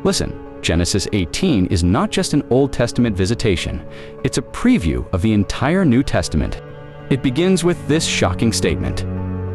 Listen, Genesis 18 is not just an Old Testament visitation, it's a preview of the entire New Testament. It begins with this shocking statement.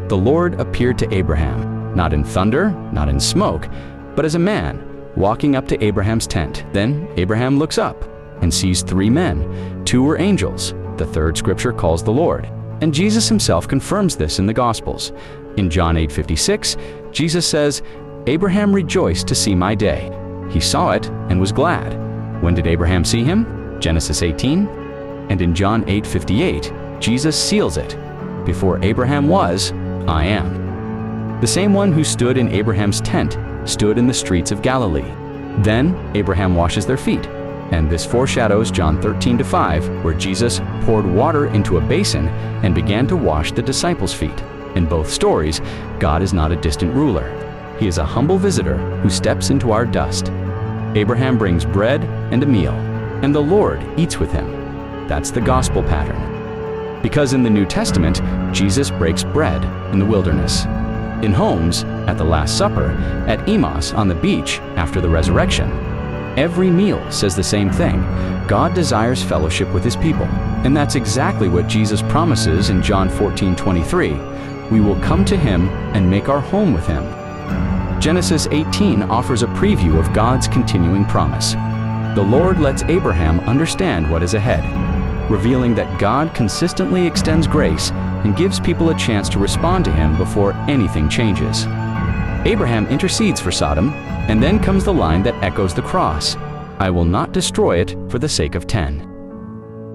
The Lord appeared to Abraham, not in thunder, not in smoke, but as a man, walking up to Abraham's tent. Then Abraham looks up and sees three men. Two were angels. The third scripture calls the Lord. And Jesus himself confirms this in the Gospels. In John 8:56, Jesus says, "Abraham rejoiced to see my day. He saw it and was glad." When did Abraham see him? Genesis 18. And in John 8:58, Jesus seals it. Before Abraham was, I am. The same one who stood in Abraham's tent stood in the streets of Galilee. Then Abraham washes their feet. And this foreshadows John 13:5, where Jesus poured water into a basin and began to wash the disciples' feet. In both stories, God is not a distant ruler. He is a humble visitor who steps into our dust. Abraham brings bread and a meal, and the Lord eats with him. That's the gospel pattern. Because in the New Testament, Jesus breaks bread in the wilderness, in homes, at the Last Supper, at Emmaus on the beach after the resurrection. Every meal says the same thing. God desires fellowship with his people, and that's exactly what Jesus promises in John 14:23. We will come to him and make our home with him. Genesis 18 offers a preview of God's continuing promise. The Lord lets Abraham understand what is ahead, revealing that God consistently extends grace and gives people a chance to respond to him before anything changes. Abraham intercedes for Sodom, and then comes the line that echoes the cross, "I will not destroy it for the sake of 10."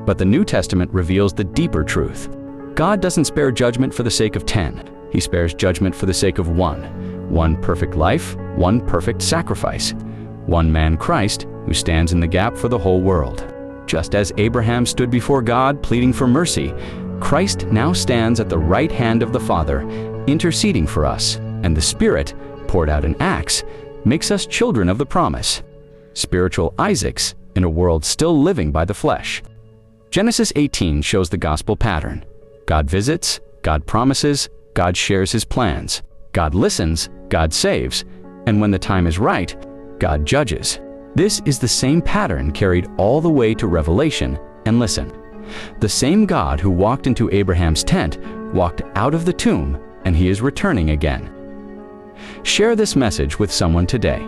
But the New Testament reveals the deeper truth. God doesn't spare judgment for the sake of 10. He spares judgment for the sake of one perfect life, one perfect sacrifice, one man, Christ, who stands in the gap for the whole world. Just as Abraham stood before God pleading for mercy, Christ now stands at the right hand of the Father, interceding for us, and the Spirit, poured out in Acts, makes us children of the promise, spiritual Isaacs in a world still living by the flesh. Genesis 18 shows the gospel pattern. God visits, God promises, God shares his plans. God listens, God saves, and when the time is right, God judges. This is the same pattern carried all the way to Revelation, and listen. The same God who walked into Abraham's tent walked out of the tomb, and he is returning again. Share this message with someone today.